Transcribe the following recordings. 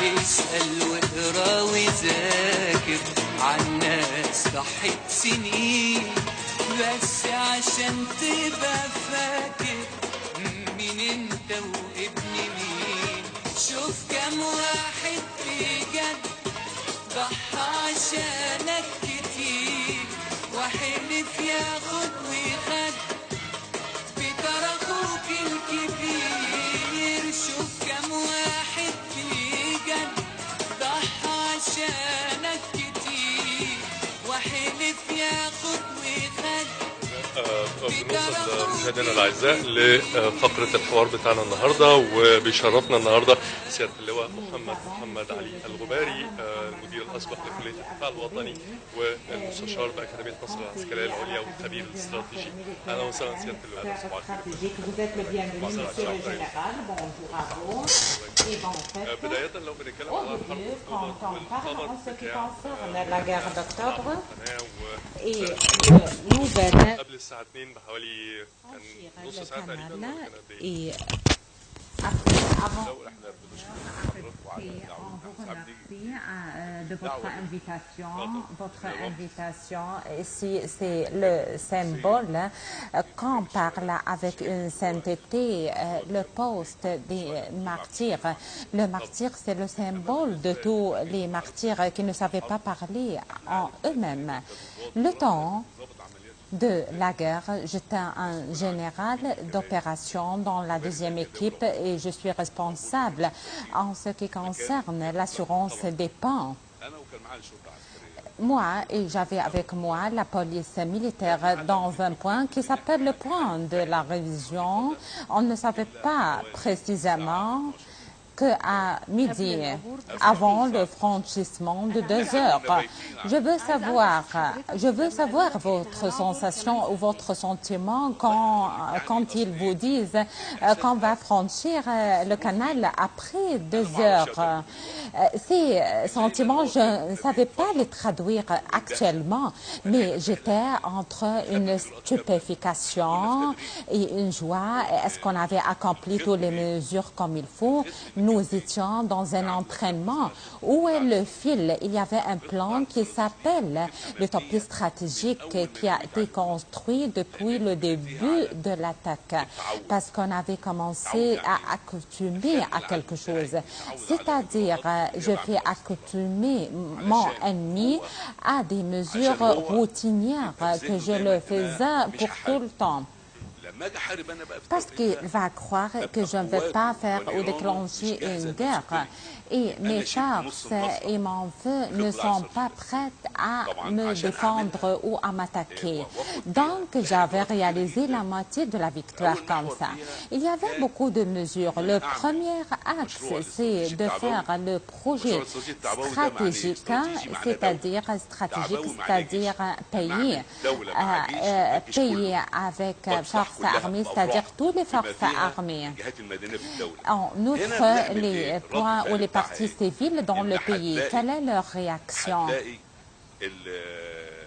اسأل واقرا وذاكر عالناس ضحت سنين بس عشان تبقى فاكر مين انت وابن مين. شوف كم واحد بجد ضحى عشانك كتير وحلف ياخد ويخد بتر اخوك الكبير. شوف كم واحد بجد ضحى عشانك كتير وحلف ياخد ويخد. بنوصل مشاهدينا الاعزاء لفقره الحوار بتاعنا النهارده، وبيشرفنا النهارده سياده اللواء محمد علي الغباري، المدير الاسبق لكليه الدفاع الوطني والمستشار باكاديميه مصر العسكريه العليا والخبير الاستراتيجي. اهلا وسهلا سياده اللواء. بدايه لو بنتكلم على الحرب قبل الساعه 2 بحوالي كان نص ساعه تقريبا. de votre invitation. Ici, c'est le symbole. Quand on parle avec une sainteté, le poste des martyrs. Le martyr, c'est le symbole de tous les martyrs qui ne savaient pas parler en eux-mêmes. Le temps de la guerre, j'étais un général d'opération dans la 2e équipe et je suis responsable en ce qui concerne l'assurance des ponts. Moi, et j'avais avec moi la police militaire dans un point qui s'appelle le point de la révision. On ne savait pas précisément qu'à midi, avant le franchissement de 2 heures. Je veux savoir votre sensation ou votre sentiment quand ils vous disent qu'on va franchir le canal après 2 heures. Ces sentiments, je ne savais pas les traduire actuellement, mais j'étais entre une stupéfaction et une joie. Est-ce qu'on avait accompli toutes les mesures comme il faut? Nous étions dans un entraînement. Où est le fil? Il y avait un plan qui s'appelle l'utopie stratégique qui a été construit depuis le début de l'attaque parce qu'on avait commencé à accoutumer à quelque chose. C'est-à-dire, je fais accoutumer mon ennemi à des mesures routinières que je le faisais pour tout le temps. Parce qu'il va croire que je ne vais pas faire ou déclencher une guerre. Et mes forces et mon feu ne sont pas prêtes à me défendre ou à m'attaquer. Donc, j'avais réalisé la moitié de la victoire comme ça. Il y avait beaucoup de mesures. Le premier axe, c'est de faire le projet stratégique, c'est-à-dire payer avec forces armées, c'est-à-dire toutes les forces armées. En outre, les points ou les parties civiles dans le pays, quelle est leur réaction?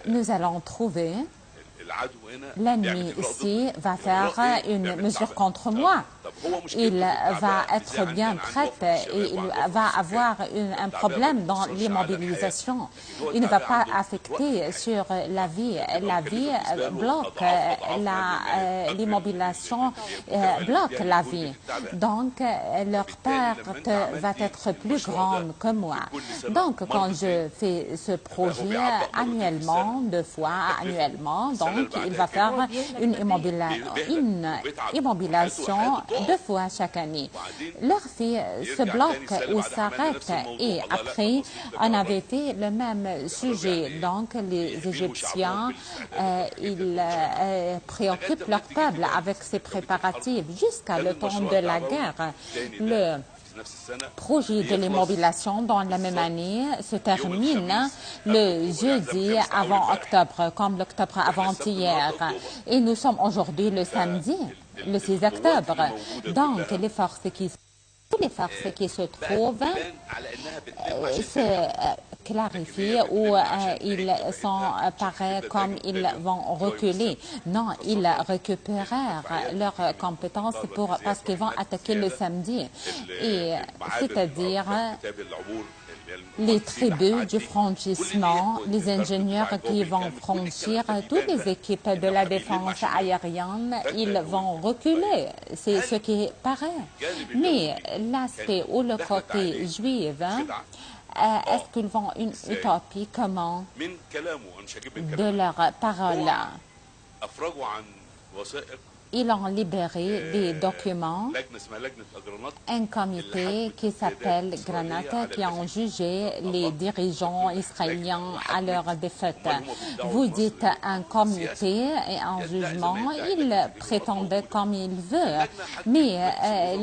Nous allons trouver l'ennemi ici va faire une mesure contre moi. Il va être bien prêt et il va avoir un problème dans l'immobilisation. Il ne va pas affecter sur la vie. La vie bloque, l'immobilisation bloque la vie. Donc, leur perte va être plus grande que moi. Donc, quand je fais ce projet annuellement, 2 fois annuellement, donc il va faire une immobilisation 2 fois chaque année. Leur vie se bloque ou s'arrête et après, on avait fait le même sujet. Donc, les Égyptiens, ils préoccupent leur peuple avec ces préparatifs jusqu'à le temps de la guerre. Le projet de l'immobilisation dans la même année se termine le jeudi avant octobre, comme l'octobre avant-hier. Et nous sommes aujourd'hui le samedi, le 6 octobre. Donc, toutes les forces qui se trouvent clarifient ou ils sont pareils comme ils vont reculer. Non, ils récupérèrent leurs compétences parce qu'ils vont attaquer le samedi. Et c'est-à-dire les tribus du franchissement, les ingénieurs qui vont franchir, toutes les équipes de la défense aérienne, ils vont reculer. C'est ce qui paraît. Mais l'aspect ou le côté juif, est-ce qu'ils vont une utopie comment de leurs paroles? Ils ont libéré des documents, un comité qui s'appelle Granata, qui ont jugé les dirigeants israéliens à leur défaite. Vous dites un comité et un jugement, il prétendait comme il veut, mais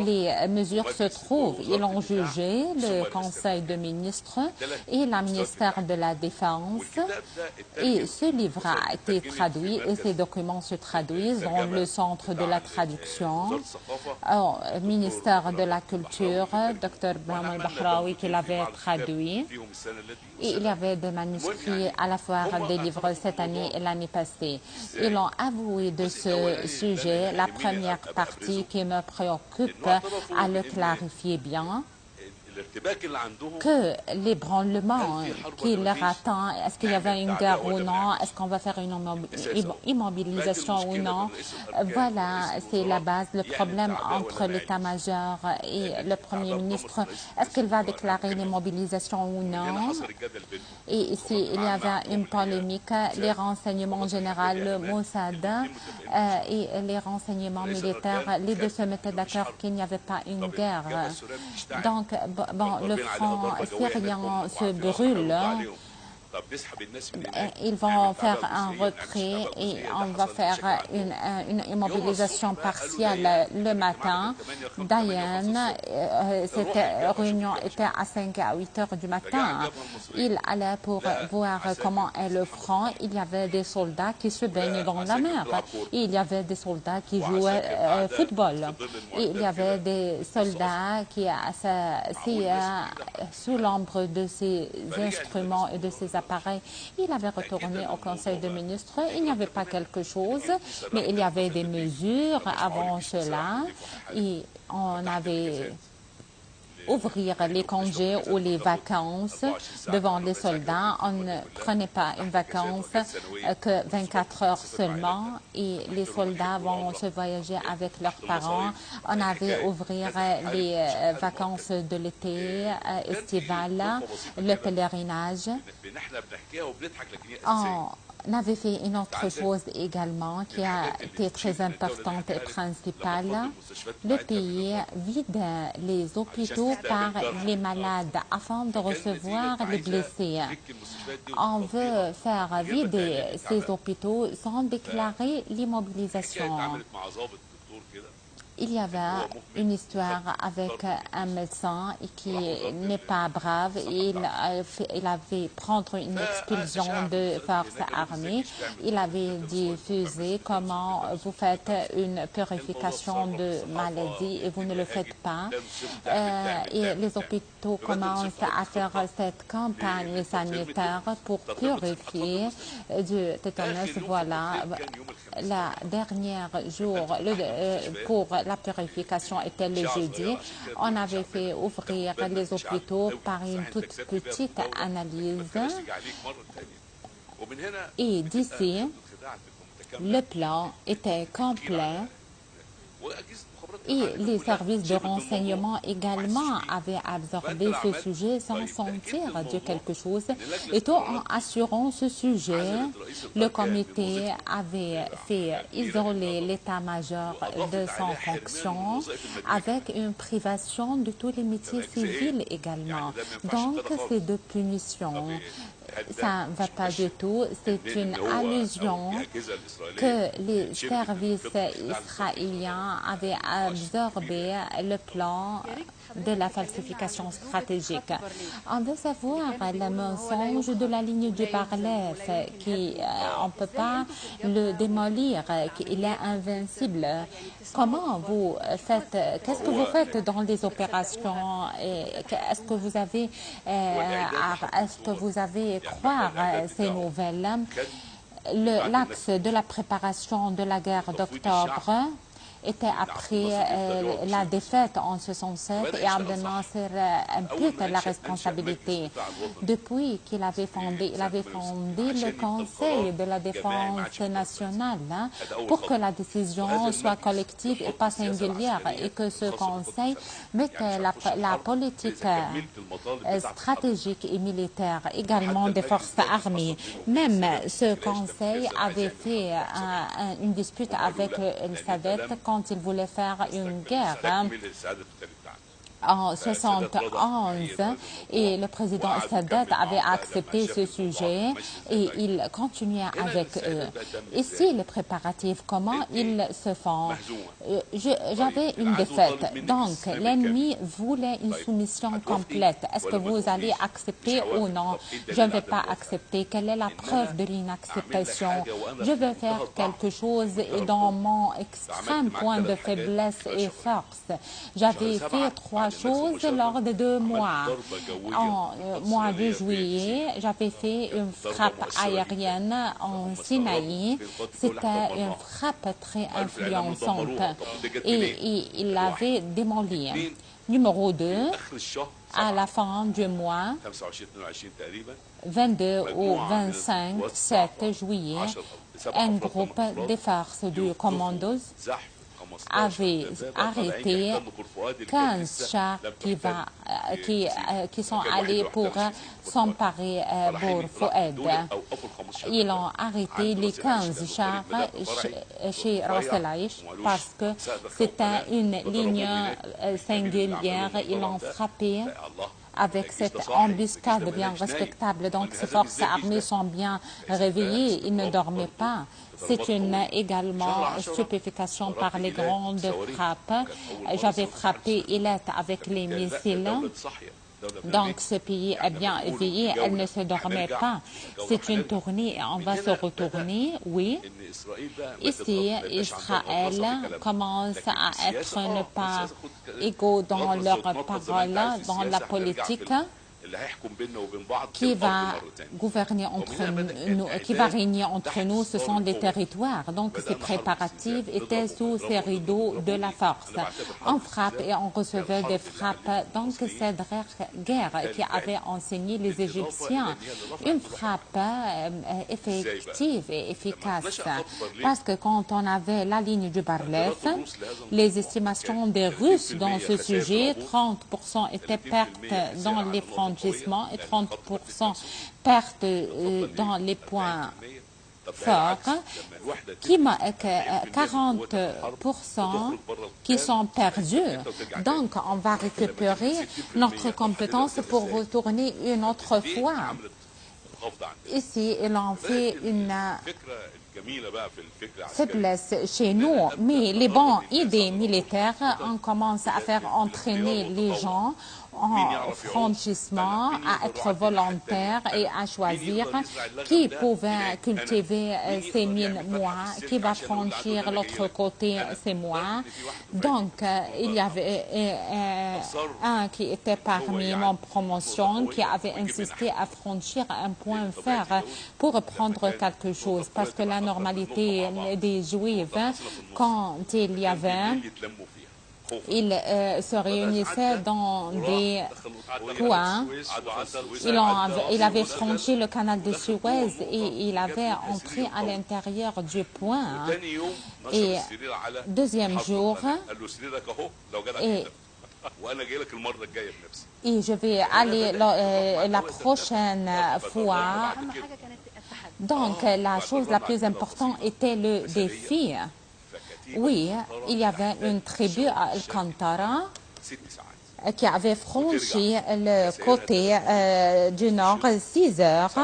les mesures se trouvent. Ils ont jugé le Conseil de ministres et le ministère de la Défense, et ce livre a été traduit et ces documents se traduisent dans le centre de la traduction au ministère de la Culture, Dr. Brahma al-Bahraoui, qui l'avait traduit. Et il y avait des manuscrits à la foire des livres cette année et l'année passée. Ils ont avoué de ce sujet. La première partie qui me préoccupe à le clarifier bien, que l'ébranlement qui leur attend, est-ce qu'il y avait une guerre ou non, est-ce qu'on va faire une immobilisation ou non, voilà, c'est la base, le problème entre l'état-major et le premier ministre, est-ce qu'il va déclarer l'immobilisation ou non, et s'il y avait une polémique, les renseignements généraux, le Mossad et les renseignements militaires, les deux se mettaient d'accord qu'il n'y avait pas une guerre. Donc, bon, le front syrien se brûle. Ils vont faire un retrait et on va faire une immobilisation partielle le matin. Diane, cette réunion était à 5 à 8 heures du matin. Il allait pour voir comment est le front. Il y avait des soldats qui se baignent dans la mer. Il y avait des soldats qui jouaient football. Et il y avait des soldats qui, sous l'ombre de ces instruments et de ces appareils, il avait retourné au Conseil des ministres. Il n'y avait pas quelque chose, mais il y avait des mesures avant cela. Et on avait ouvrir les congés ou les vacances devant les soldats. On ne prenait pas une vacance que 24 heures seulement et les soldats vont se voyager avec leurs parents. On avait ouvrir les vacances de l'été estivales, le pèlerinage. On avait fait une autre chose également qui a été très importante et principale. Le pays vide les hôpitaux par les malades afin de recevoir les blessés. On veut faire vider ces hôpitaux sans déclarer l'immobilisation. Il y avait une histoire avec un médecin qui n'est pas brave. Il avait prendre une expulsion de forces armées. Il avait diffusé comment vous faites une purification de maladies et vous ne le faites pas. Et les hôpitaux commencent à faire cette campagne sanitaire pour purifier du tétanos. Voilà, la dernière jour pour la purification était le jeudi. On avait fait ouvrir les hôpitaux par une toute petite analyse. Et d'ici, le plan était complet. Et les services de renseignement également avaient absorbé ce sujet sans sentir de quelque chose. Et tout en assurant ce sujet, le comité avait fait isoler l'état-major de son fonction avec une privation de tous les métiers civils également. Donc, ces deux punitions, ça ne va pas du tout. C'est une allusion que les services israéliens avaient absorbé le plan de la falsification stratégique. On veut savoir le mensonge de la ligne du Barlef, on ne peut pas le démolir, qu'il est invincible. Comment vous faites, qu'est-ce que vous faites dans les opérations? Est-ce que vous avez croire ces nouvelles? L'axe de la préparation de la guerre d'octobre était après la défaite en 67 et Abdel Nasser impute la responsabilité. Depuis qu'il avait fondé, le Conseil de la défense nationale pour que la décision soit collective et pas singulière et que ce Conseil mette la politique stratégique et militaire également des forces armées. Même ce Conseil avait fait une dispute avec El Sadat quand il voulait faire une guerre en 71 et le président Sadat avait accepté ce sujet et il continuait avec eux. Ici, les préparatifs, comment ils se font? J'avais une défaite, donc l'ennemi voulait une soumission complète. Est-ce que vous allez accepter ou non? Je ne vais pas accepter. Quelle est la preuve de l'inacceptation? Je veux faire quelque chose et dans mon extrême point de faiblesse et force. J'avais fait 3 choses lors de 2 mois. En mois de juillet, j'avais fait une frappe aérienne en Sinaï. C'était une frappe très influençante et il l'avait démolie. Numéro 2, à la fin du mois, 22 ou 25, 7 juillet, un groupe de forces du commandos avait arrêté 15 chars qui sont allés pour s'emparer pour Fouad. Ils ont arrêté les 15 chars chez Ras El Aïch parce que c'était une ligne singulière. Ils l'ont frappé avec cette embuscade bien respectable. Donc, ces forces armées sont bien réveillées. Ils ne dormaient pas. C'est également stupéfication par les grandes frappes. J'avais frappé Eilat avec les missiles. Donc, ce pays est bien éveillé, elle ne se dormait pas. C'est une tournée et on va se retourner, oui. Ici, Israël commence à être ne pas égaux dans leurs paroles, dans la politique. Qui va gouverner entre nous, qui va régner entre nous, ce sont des territoires. Donc, ces préparatifs étaient sous ces rideaux de la force. On frappe et on recevait des frappes. Donc, cette guerre qui avait enseigné les Égyptiens une frappe effective et efficace. Parce que quand on avait la ligne du Barlef, les estimations des Russes dans ce sujet, 30% étaient pertes dans les frontières et 30% pertes dans les points forts, 40% qui sont perdus. Donc, on va récupérer notre compétence pour retourner une autre fois. Ici, ils ont fait une faiblesse chez nous, mais les bonnes idées militaires, on commence à faire entraîner les gens en franchissement, à être volontaire et à choisir qui pouvait cultiver ces mines, moi, qui va franchir l'autre côté, c'est moi. Donc, il y avait un qui était parmi mon promotion qui avait insisté à franchir un point fer pour prendre quelque chose, parce que la normalité des Juifs, quand il y avait ils se réunissaient dans des points. Il avait franchi le canal de Suez et il avait entré à l'intérieur du point. Et deuxième jour, et je vais aller la prochaine fois. Donc, la chose la plus importante était le défi. Oui, il y avait une tribu à Alcantara qui avait franchi le côté du nord 6 heures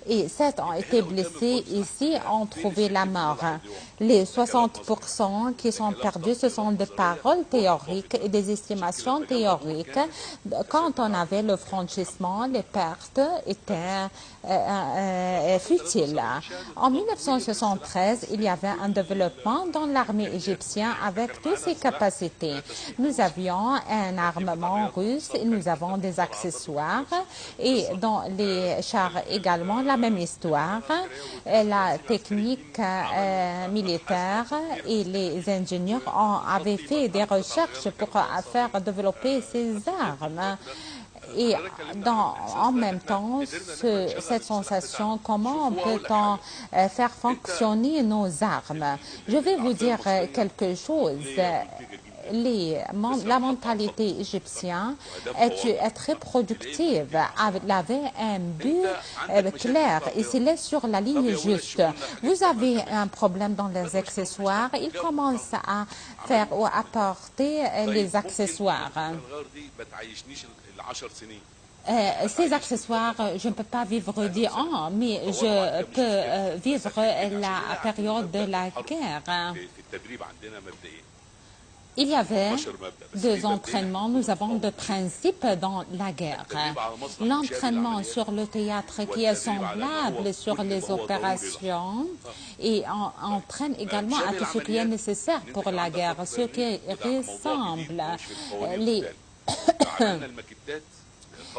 et 7 ont été blessés. Ici, ont trouvé la mort. Les 60% qui sont perdus, ce sont des paroles théoriques et des estimations théoriques. Quand on avait le franchissement, les pertes étaient futiles. En 1973, il y avait un développement dans l'armée égyptienne avec toutes ses capacités. Nous avions un armement russe et nous avons des accessoires et dans les chars également la même histoire. La technique militaire et les ingénieurs avaient fait des recherches pour faire développer ces armes. Et en même temps, cette sensation, comment peut-on faire fonctionner nos armes? Je vais vous dire quelque chose. La mentalité égyptienne est très productive. Elle avait un but clair et s'il est sur la ligne juste. Vous avez un problème dans les accessoires, il commence à faire ou à apporter les accessoires. Ces accessoires, je ne peux pas vivre 10 ans, mais je peux vivre la période de la guerre. Il y avait deux entraînements. Nous avons deux principes dans la guerre. L'entraînement sur le théâtre qui est semblable sur les opérations et entraîne également à tout ce qui est nécessaire pour la guerre, ce qui ressemble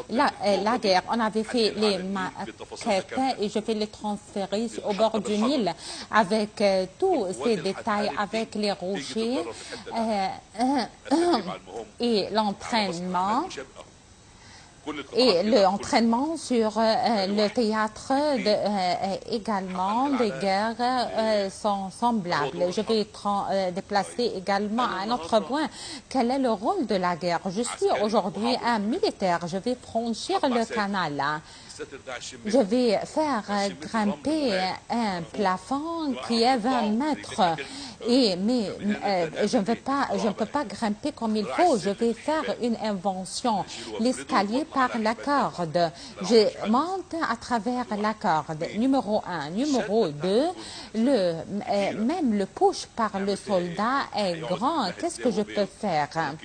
la guerre. On avait fait les maquettes et je vais les transférer au bord du Nil avec tous ces détails, avec les rochers et l'entraînement. Et l'entraînement sur le théâtre également des guerres sont semblables. Je vais déplacer également à un autre point. Quel est le rôle de la guerre? Je suis aujourd'hui un militaire. Je vais franchir le canal. Je vais faire grimper un plafond qui est 20 mètres. Mais je ne peux pas grimper comme il faut. Je vais faire une invention, l'escalier par la corde. Je monte à travers la corde. Numéro 1. Numéro 2, même le push par le soldat est grand. Qu'est-ce que je peux faire?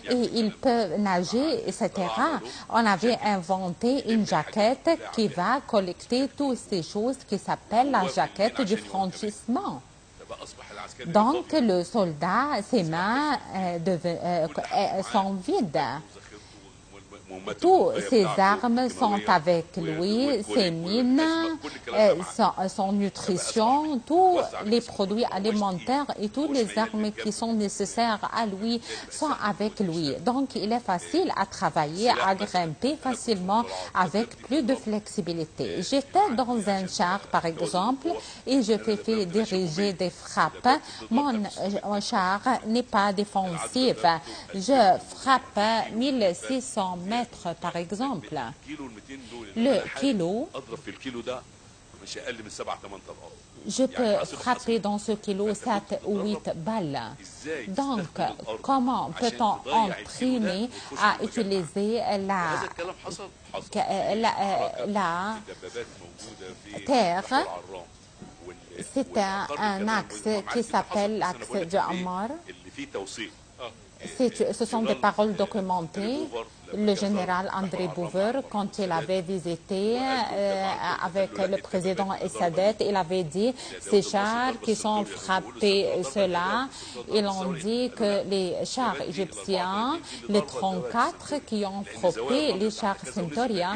Et il peut nager, etc. On avait inventé une jaquette qui va collecter toutes ces choses qui s'appellent la jaquette du franchissement. Donc, le soldat, ses mains sont vides. Toutes ses armes sont avec lui, ses mines, son nutrition, tous les produits alimentaires et toutes les armes qui sont nécessaires à lui sont avec lui. Donc, il est facile à travailler, à grimper facilement avec plus de flexibilité. J'étais dans un char, par exemple, et je fais diriger des frappes. Mon char n'est pas défensif. Je frappe 1600 mètres, par exemple. Le kilo, je peux frapper dans ce kilo 7 ou 8 balles. Donc, comment peut-on entraîner à utiliser la terre? C'est un axe qui s'appelle l'axe de Ammar. Ce sont des paroles documentées. Le général André Bouver, quand il avait visité avec le président Sadet, il avait dit ces chars qui sont frappés, ceux-là, ils ont dit que les chars égyptiens, les 34 qui ont frappé les chars Centauria,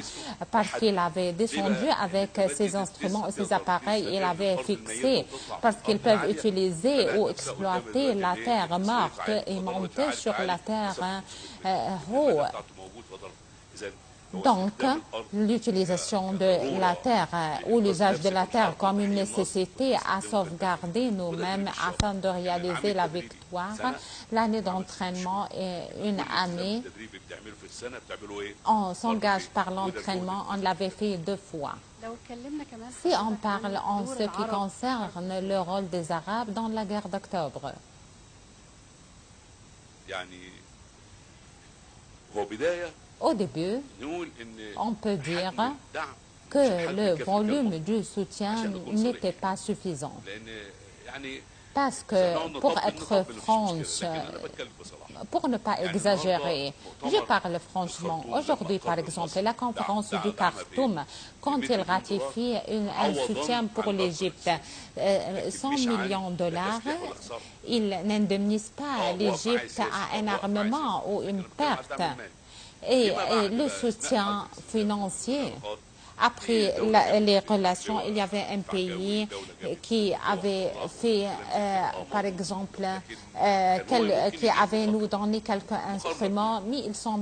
parce qu'il avait descendu avec ses instruments et ses appareils, il avait fixé, parce qu'ils peuvent utiliser ou exploiter la terre morte et monter sur la terre haute. Donc, l'utilisation de la terre ou l'usage de la terre comme une nécessité à sauvegarder nous-mêmes afin de réaliser la victoire. L'année d'entraînement est une année. On s'engage par l'entraînement, on l'avait fait 2 fois. Si on parle en ce qui concerne le rôle des Arabes dans la guerre d'octobre. Au début, on peut dire que le volume du soutien n'était pas suffisant. Parce que, pour être franche, pour ne pas exagérer, je parle franchement. Aujourd'hui, par exemple, la conférence du Khartoum, quand il ratifie un soutien pour l'Égypte, 100 millions de dollars, il n'indemnise pas l'Égypte à un armement ou une perte. Et le soutien financier. Après les relations, il y avait un pays qui avait fait, par exemple, qui avait nous donné quelques instruments, mais ils sont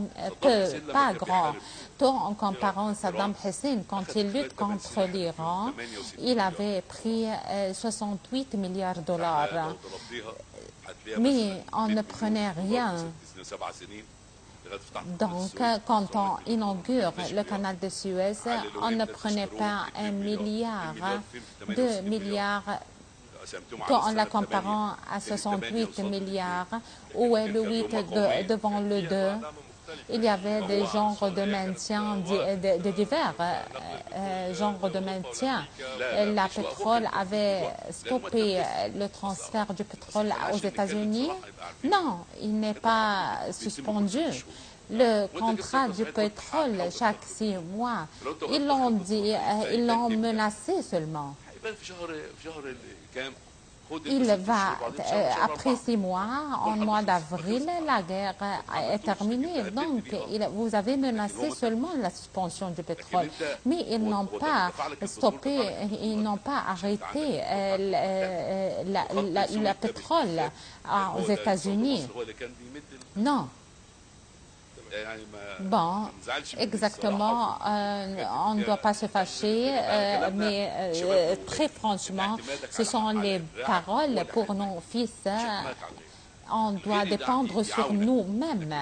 pas grands. En comparant Saddam Hussein, quand il lutte contre l'Iran, il avait pris 68 milliards de dollars. Mais on ne prenait rien. Donc, quand on inaugure le canal de Suez, on ne prenait pas 1 milliard, 2 milliards, en la comparant à 68 milliards, où est le 8 devant le 2. Il y avait des genres de maintien, de divers genres de maintien. La pétrole avait stoppé le transfert du pétrole aux États-Unis. Non, il n'est pas suspendu. Le contrat du pétrole, chaque 6 mois, ils l'ont dit, ils l'ont menacé seulement. Il va, après 6 mois, en mois d'avril, la guerre est terminée. Donc, vous avez menacé seulement la suspension du pétrole. Mais ils n'ont pas stoppé, ils n'ont pas arrêté le pétrole aux États-Unis. Non. Bon, exactement, on ne doit pas se fâcher, mais très franchement, ce sont les paroles pour nos fils. On doit dépendre sur nous-mêmes.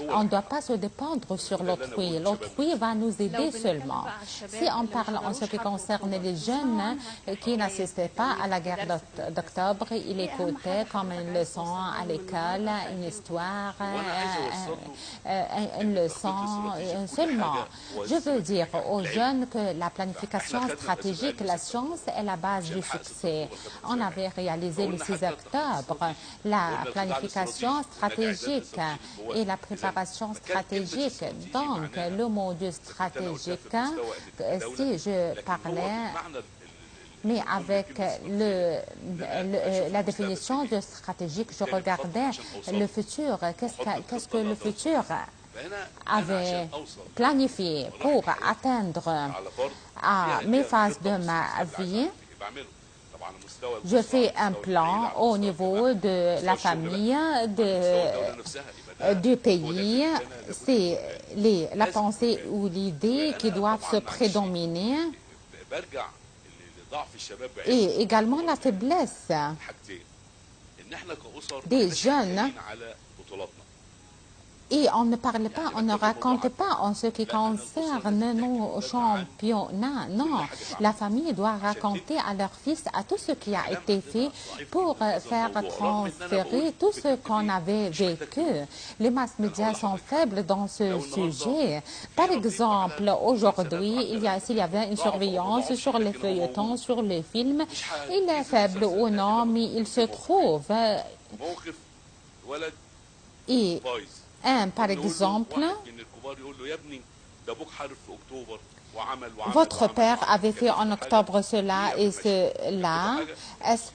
On ne doit pas se dépendre sur l'autrui. L'autrui va nous aider seulement. Si on parle en ce qui concerne les jeunes qui n'assistaient pas à la guerre d'octobre, ils écoutaient comme une leçon à l'école, une histoire, une leçon seulement. Je veux dire aux jeunes que la planification stratégique, la science est la base du succès. On avait réalisé le 6 octobre la planification stratégique et la préparation stratégique. Donc, le module stratégique, si je parlais, mais avec la définition de stratégique, je regardais le futur. Qu'est-ce que le futur avait planifié pour atteindre à mes phases de ma vie? Je fais un plan au niveau de la famille, du pays. C'est la pensée ou l'idée qui doivent se prédominer. Et également la faiblesse des jeunes. Et on ne parle pas, on ne raconte pas en ce qui concerne nos championnats. Non, la famille doit raconter à leurs fils à tout ce qui a été fait pour faire transférer tout ce qu'on avait vécu. Les masses médias sont faibles dans ce sujet. Par exemple, aujourd'hui, s'il y avait une surveillance sur les feuilletons, sur les films, il est faible ou non, mais il se trouve. Et par exemple, votre père avait fait en octobre cela et cela. Est-ce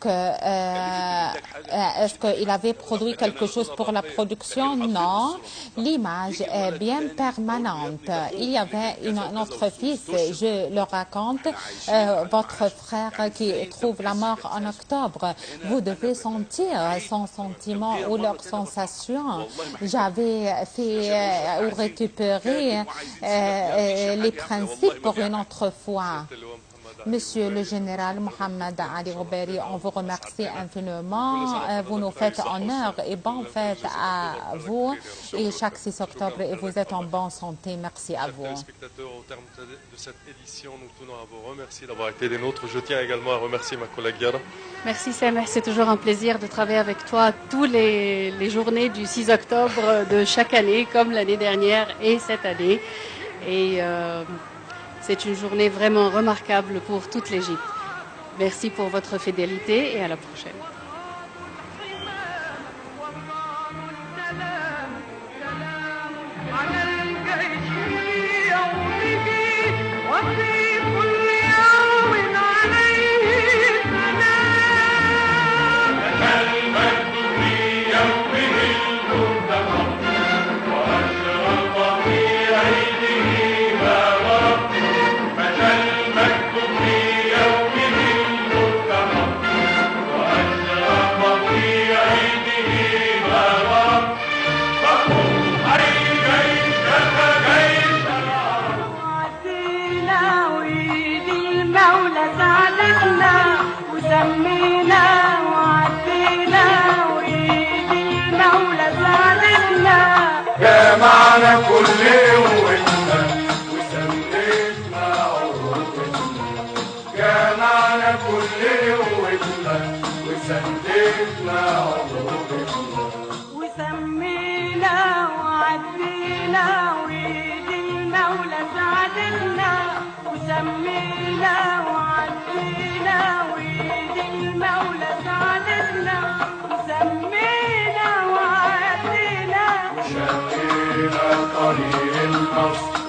qu'il avait produit quelque chose pour la production? Non. L'image est bien permanente. Il y avait notre fils, je le raconte, votre frère qui trouve la mort en octobre. Vous devez sentir son sentiment ou leur sensation. J'avais fait ou récupéré les principes pour une autre fois. Monsieur le général Mohamed Ali Ghobari, on vous remercie infiniment. Vous nous faites honneur et bonne fête à vous. Et chaque 6 octobre, et vous êtes en bonne santé. Merci à vous. Téléspectateurs, au terme de cette édition, nous tenons à vous remercier d'avoir été des nôtres. Je tiens également à remercier ma collègue Yara. Merci Sameh, c'est toujours un plaisir de travailler avec toi tous les journées du 6 octobre de chaque année, comme l'année dernière et cette année. Et C'est une journée vraiment remarquable pour toute l'Égypte. Merci pour votre fidélité et à la prochaine. جمعنا كل قوتنا وسميتنا عروبتنا جمعنا كل قوتنا وسميتنا عروبتنا وسمينا وعدينا وإيد المولى ساعدتنا وسمينا وعدينا وإيد المولى ساعدتنا وسمينا وعدينا وشقينا طريق النصر